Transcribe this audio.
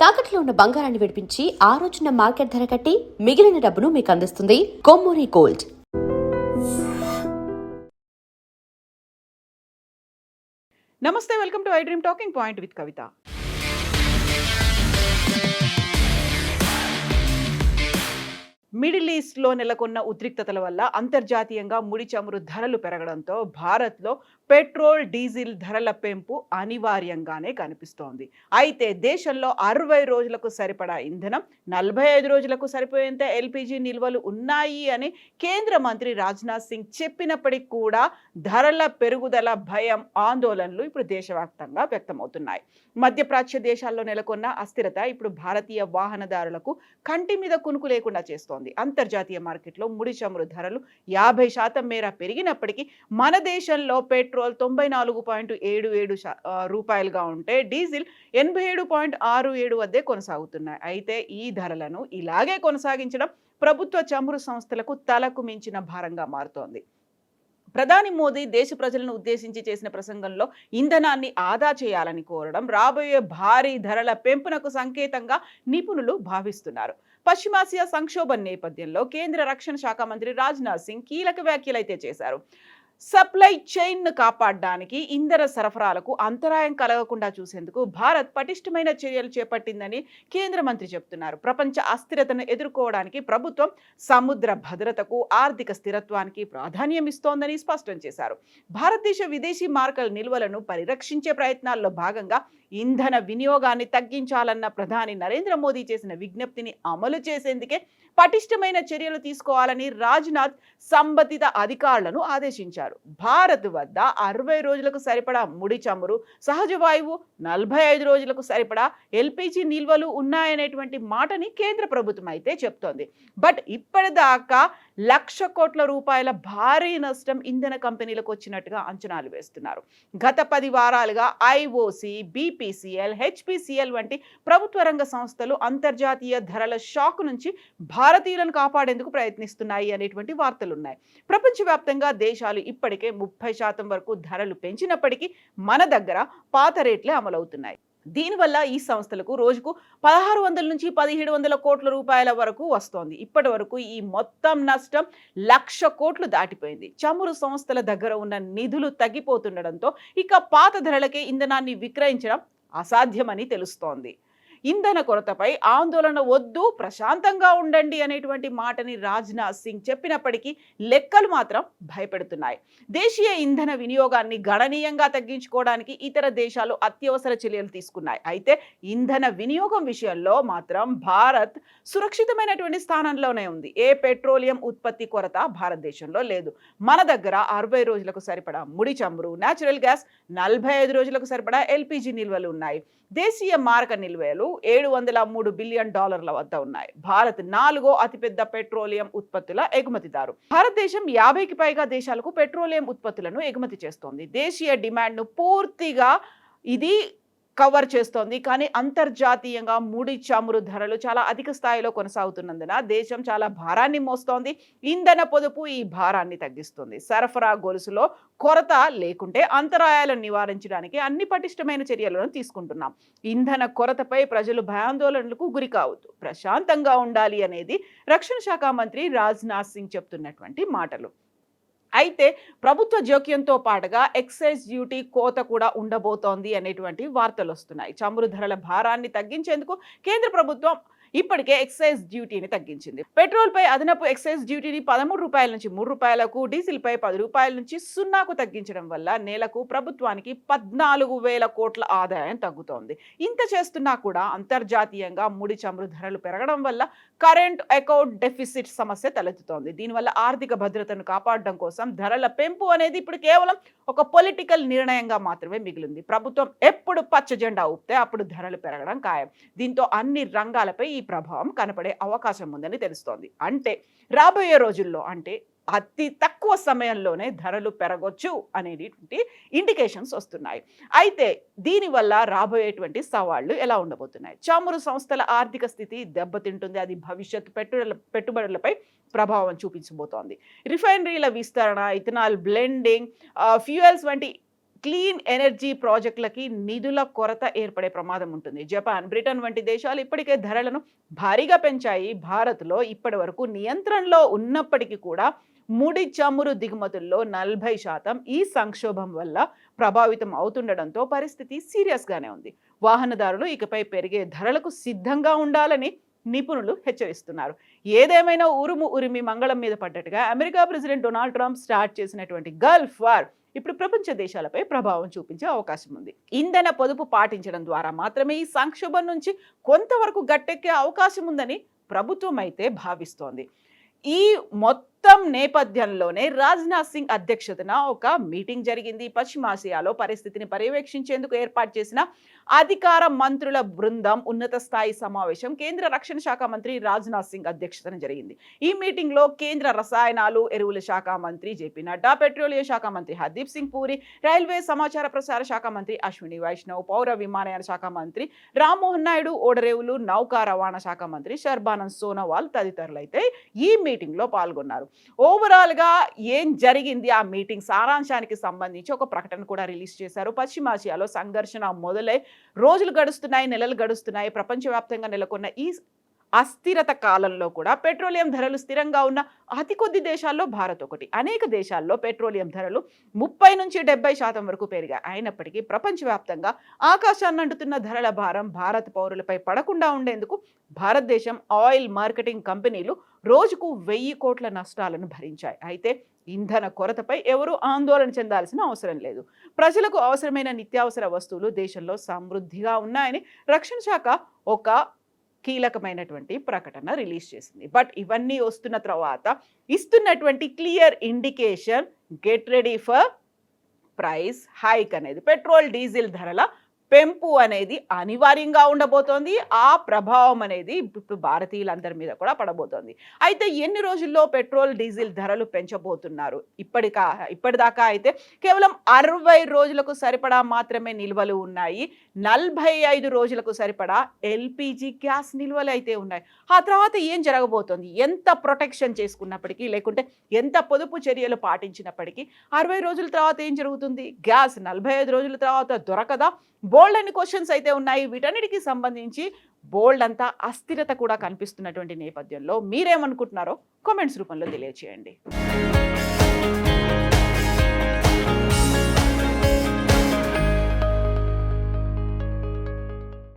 తాకట్లో ఉన్న బంగారాన్ని విడిపించి ఆ రోజున మార్కెట్ ధర కట్టి మిగిలిన డబ్బును మీకు అందిస్తుంది కొమ్మూరి గోల్డ్. నమస్తే, welcome to I dream talking point with Kavitha. Middle ఈస్ట్లో నెలకొన్న ఉద్రిక్తతల వల్ల అంతర్జాతీయంగా ముడి చమురు ధరలు పెరగడంతో భారత్లో పెట్రోల్ డీజిల్ ధరల పెంపు అనివార్యంగానే కనిపిస్తోంది. అయితే దేశంలో 60 రోజులకు సరిపడా ఇంధనం, 45 రోజులకు సరిపోయేంత ఎల్పీజీ నిల్వలు ఉన్నాయి అని కేంద్ర మంత్రి రాజ్నాథ్ సింగ్ చెప్పినప్పటికీ కూడా ధరల పెరుగుదల భయం, ఆందోళనలు ఇప్పుడు దేశవ్యాప్తంగా వ్యక్తమవుతున్నాయి. మధ్యప్రాచ్య దేశాల్లో నెలకొన్న అస్థిరత ఇప్పుడు భారతీయ వాహనదారులకు కంటి మీద కునుకు లేకుండా చేస్తోంది. అంతర్జాతీయ మార్కెట్లో ముడి చమురు ధరలు 50% మేర పెరిగినప్పటికీ మన దేశంలో పెట్రోల్ 94.77 రూపాయలుగా ఉంటే డీజిల్ 87.67 వద్దే కొనసాగుతున్నాయి. అయితే ఈ ధరలను ఇలాగే కొనసాగించడం ప్రభుత్వ చమురు సంస్థలకు తలకు మించిన భారంగా మారుతోంది. ప్రధాని మోదీ దేశ ప్రజలను ఉద్దేశించి చేసిన ప్రసంగంలో ఇంధనాన్ని ఆదా చేయాలని కోరడం రాబోయే భారీ ధరల పెంపునకు సంకేతంగా నిపుణులు భావిస్తున్నారు. పశ్చిమాసియా సంక్షోభం నేపథ్యంలో కేంద్ర రక్షణ శాఖ మంత్రి రాజ్నాథ్ సింగ్ కీలక వ్యాఖ్యలైతే చేశారు. సప్లై చైన్ ను కాపాడడానికి, ఇంధన సరఫరాలకు అంతరాయం కలగకుండా చూసేందుకు భారత్ పటిష్టమైన చర్యలు చేపట్టిందని కేంద్ర మంత్రి చెబుతున్నారు. ప్రపంచ అస్థిరతను ఎదుర్కోవడానికి ప్రభుత్వం సముద్ర భద్రతకు, ఆర్థిక స్థిరత్వానికి ప్రాధాన్యం ఇస్తోందని స్పష్టం చేశారు. భారతదేశ విదేశీ మార్కెల నిల్వలను పరిరక్షించే ప్రయత్నాల్లో భాగంగా ఇంధన వినియోగాన్ని తగ్గించాలన్న ప్రధాని నరేంద్ర మోదీ చేసిన విజ్ఞప్తిని అమలు చేసేందుకే పటిష్టమైన చర్యలు తీసుకోవాలని రాజ్నాథ్ సంబంధిత అధికారులను ఆదేశించారు. భారత్ వద్ద 60 రోజులకు సరిపడా ముడి చమురు, సహజ వాయువు, 45 రోజులకు సరిపడా ఎల్పీజీ నిల్వలు ఉన్నాయనేటువంటి మాటని కేంద్ర ప్రభుత్వం అయితే చెప్తోంది. బట్ ఇప్పటిదాకా 1,00,000 కోట్ల రూపాయల భారీ నష్టం ఇంధన కంపెనీలకు వచ్చినట్టుగా అంచనాలు వేస్తున్నారు. గత 10 వారాలుగా ఐఓసీ, బీపీసీఎల్, హెచ్పీసీఎల్ వంటి ప్రభుత్వ రంగ సంస్థలు అంతర్జాతీయ ధరల షాక్ నుంచి భారతీయులను కాపాడేందుకు ప్రయత్నిస్తున్నాయి అనేటువంటి వార్తలున్నాయి. ప్రపంచవ్యాప్తంగా దేశాలు ఇప్పటికే 30% వరకు ధరలు పెంచినప్పటికీ మన దగ్గర పాత రేట్లే అమలవుతున్నాయి. దీనివల్ల ఈ సంస్థలకు రోజుకు 1600 నుంచి 1700 కోట్ల రూపాయల వరకు వస్తోంది. ఇప్పటి వరకు ఈ మొత్తం నష్టం 1,00,000 కోట్లు దాటిపోయింది. చమురు సంస్థల దగ్గర ఉన్న నిధులు తగ్గిపోతుండడంతో ఇక పాత ధరలకే ఇంధనాన్ని విక్రయించడం అసాధ్యమని తెలుస్తోంది. ఇంధన కొరతపై ఆందోళన వద్దు, ప్రశాంతంగా ఉండండి అనేటువంటి మాటని రాజ్నాథ్ సింగ్ చెప్పినప్పటికీ లెక్కలు మాత్రం భయపెడుతున్నాయి. దేశీయ ఇంధన వినియోగాన్ని గణనీయంగా తగ్గించుకోవడానికి ఇతర దేశాలు అత్యవసర చర్యలు తీసుకున్నాయి. అయితే ఇంధన వినియోగం విషయంలో మాత్రం భారత్ సురక్షితమైనటువంటి స్థానంలోనే ఉంది. ఏ పెట్రోలియం ఉత్పత్తి కొరత భారతదేశంలో లేదు. మన దగ్గర 60 రోజులకు సరిపడా ముడి చమురు, న్యాచురల్ గ్యాస్, 45 రోజులకు సరిపడా ఎల్పీజీ నిల్వలు ఉన్నాయి. దేశీయ మారక నిల్వలు $703 బిలియన్ వద్ద ఉన్నాయి. భారత్ 4వ అతిపెద్ద పెట్రోలియం ఉత్పత్తుల ఎగుమతిదారు. భారతదేశం 50కి పైగా దేశాలకు పెట్రోలియం ఉత్పత్తులను ఎగుమతి చేస్తోంది. దేశీయ డిమాండ్ను పూర్తిగా ఇది కవర్ చేస్తోంది. కానీ అంతర్జాతీయంగా ముడి చమురు ధరలు చాలా అధిక స్థాయిలో కొనసాగుతున్నందున దేశం చాలా భారాన్ని మోస్తోంది. ఇంధన పొదుపు ఈ భారాన్ని తగ్గిస్తుంది. సరఫరా గొలుసులో కొరత లేకుంటే అంతరాయాలను నివారించడానికి అన్ని పటిష్టమైన చర్యలను తీసుకుంటున్నాం. ఇంధన కొరతపై ప్రజలు భయాందోళనలకు గురి కావద్దు, ప్రశాంతంగా ఉండాలి అనేది రక్షణ శాఖ మంత్రి రాజ్నాథ్ సింగ్ చెప్తున్నటువంటి మాటలు. అయితే ప్రభుత్వ జోక్యంతో పాటుగా ఎక్సైజ్ డ్యూటీ కోత కూడా ఉండబోతోంది అనేటువంటి వార్తలు వస్తున్నాయి. చమురు ధరల భారాన్ని తగ్గించేందుకు కేంద్ర ప్రభుత్వం ఇప్పటికే ఎక్సైజ్ డ్యూటీని తగ్గించింది. పెట్రోల్ పై అదనపు ఎక్సైజ్ డ్యూటీని 13 రూపాయల నుంచి 3 రూపాయలకు, డీజిల్ పై 10 రూపాయల నుంచి 0కు తగ్గించడం వల్ల నెలకు ప్రభుత్వానికి 14,000 కోట్ల ఆదాయం తగ్గుతోంది. ఇంత చేస్తున్నా కూడా అంతర్జాతీయంగా ముడి చమురు ధరలు పెరగడం వల్ల కరెంట్ అకౌంట్ డెఫిసిట్ సమస్య తలెత్తుతోంది. దీనివల్ల ఆర్థిక భద్రతను కాపాడడం కోసం ధరల పెంపు అనేది ఇప్పుడు కేవలం ఒక పొలిటికల్ నిర్ణయంగా మాత్రమే మిగిలింది. ప్రభుత్వం ఎప్పుడు పచ్చ జెండా ఊపితే అప్పుడు ధరలు పెరగడం ఖాయం. దీంతో అన్ని రంగాలపై ఈ ప్రభావం కనపడే అవకాశం ఉందని తెలుస్తోంది. అంటే రాబోయే రోజుల్లో, అంటే అతి తక్కువ సమయంలోనే ధరలు పెరగొచ్చు అనేటువంటి ఇండికేషన్స్ వస్తున్నాయి. అయితే దీనివల్ల రాబోయేటువంటి సవాళ్లు ఎలా ఉండబోతున్నాయి? చమురు సంస్థల ఆర్థిక స్థితి దెబ్బతింటుంది. అది భవిష్యత్ పెట్టుబడులపై ప్రభావం చూపించబోతోంది. రిఫైనరీల విస్తరణ, ఇథనాల్ బ్లెండింగ్, ఫ్యూయల్స్ వంటి క్లీన్ ఎనర్జీ ప్రాజెక్టులకి నిధుల కొరత ఏర్పడే ప్రమాదం ఉంటుంది. జపాన్, బ్రిటన్ వంటి దేశాలు ఇప్పటికే ధరలను భారీగా పెంచాయి. భారత్లో ఇప్పటి వరకు నియంత్రణలో ఉన్నప్పటికీ కూడా ముడి చమురు దిగుమతుల్లో 40% ఈ సంక్షోభం వల్ల ప్రభావితం అవుతుండడంతో పరిస్థితి సీరియస్గానే ఉంది. వాహనదారులు ఇకపై పెరిగే ధరలకు సిద్ధంగా ఉండాలని నిపుణులు హెచ్చరిస్తున్నారు. ఏదేమైనా ఉరుము ఉరిమి మంగళం మీద పడ్డట్టుగా America president Donald Trump start చేసినటువంటి గల్ఫ్ వార్ ఇప్పుడు ప్రపంచ దేశాలపై ప్రభావం చూపించే అవకాశం ఉంది. ఇంధన పొదుపు పాటించడం ద్వారా మాత్రమే ఈ సంక్షోభం నుంచి కొంతవరకు గట్టెక్కే అవకాశం ఉందని ప్రభుత్వం అయితే భావిస్తోంది. ఈ మొత్తం నేపథ్యంలోనే రాజ్నాథ్ సింగ్ అధ్యక్షతన ఒక మీటింగ్ జరిగింది. పశ్చిమాసియాలో పరిస్థితిని పర్యవేక్షించేందుకు ఏర్పాటు చేసిన అధికార మంత్రుల బృందం ఉన్నత స్థాయి సమావేశం కేంద్ర రక్షణ శాఖ మంత్రి రాజ్నాథ్ సింగ్ అధ్యక్షతన జరిగింది. ఈ మీటింగ్ లో కేంద్ర రసాయనాలు ఎరువుల శాఖ మంత్రి జేపీ నడ్డా, పెట్రోలియం శాఖ మంత్రి హర్దీప్ సింగ్ పూరి, రైల్వే సమాచార ప్రసార శాఖ మంత్రి అశ్విని వైష్ణవ్, పౌర విమానయాన శాఖ మంత్రి రామ్మోహన్ నాయుడు, ఓడరేవులు నౌకా రవాణా శాఖ మంత్రి శర్బానంద్ సోనోవాల్ తదితరులైతే ఈ మీటింగ్ లో పాల్గొన్నారు. ఓవరాల్ గా ఏం జరిగింది ఆ మీటింగ్ సారాంశానికి సంబంధించి ఒక ప్రకటన కూడా రిలీజ్ చేశారు. పశ్చిమాసియాలో సంఘర్షణ మొదలై రోజులు గడుస్తున్నాయి, నెలలు గడుస్తున్నాయి. ప్రపంచవ్యాప్తంగా నెలకొన్న ఈ అస్థిరత కాలంలో కూడా పెట్రోలియం ధరలు స్థిరంగా ఉన్న అతి కొద్ది దేశాల్లో భారత్ ఒకటి. అనేక దేశాల్లో పెట్రోలియం ధరలు 30 నుంచి 70% వరకు పెరిగాయి. అయినప్పటికీ ప్రపంచవ్యాప్తంగా ఆకాశాన్ని అంటుతున్న ధరల భారం భారత పౌరులపై పడకుండా ఉండేందుకు భారతదేశం ఆయిల్ మార్కెటింగ్ కంపెనీలు రోజుకు 1000 కోట్ల నష్టాలను భరించాయి. అయితే ఇంధన కొరతపై ఎవరూ ఆందోళన చెందాల్సిన అవసరం లేదు. ప్రజలకు అవసరమైన నిత్యావసర వస్తువులు దేశంలో సమృద్ధిగా ఉన్నాయని రక్షణ శాఖ ఒక కీలకమైనటువంటి ప్రకటన రిలీజ్ చేసింది. బట్ ఇవన్నీ వస్తున్న తర్వాత ఇస్తున్నటువంటి clear indication get ready for price hike అనేది, పెట్రోల్ డీజిల్ ధరల పెంపు అనేది అనివార్యంగా ఉండబోతోంది. ఆ ప్రభావం అనేది ఇప్పుడు భారతీయులందరి మీద కూడా పడబోతోంది. అయితే ఎన్ని రోజుల్లో పెట్రోల్ డీజిల్ ధరలు పెంచబోతున్నారు? ఇప్పటిదాకా అయితే కేవలం 60 రోజులకు సరిపడా మాత్రమే నిల్వలు ఉన్నాయి. 45 రోజులకు సరిపడా ఎల్పిజి గ్యాస్ నిల్వలు అయితే ఉన్నాయి. ఆ తర్వాత ఏం జరగబోతోంది? ఎంత ప్రొటెక్షన్ చేసుకున్నప్పటికీ, లేకుంటే ఎంత పొదుపు చర్యలు పాటించినప్పటికీ 60 రోజుల తర్వాత ఏం జరుగుతుంది? గ్యాస్ 45 రోజుల తర్వాత దొరకదా? బోల్డ్ అన్ని క్వశ్చన్స్ అయితే ఉన్నాయి. వీటన్నిటికీ సంబంధించి బోల్డ్ అంతా అస్థిరత కూడా కనిపిస్తున్నటువంటి నేపథ్యంలో మీరేమనుకుంటున్నారో కామెంట్స్ రూపంలో తెలియజేయండి.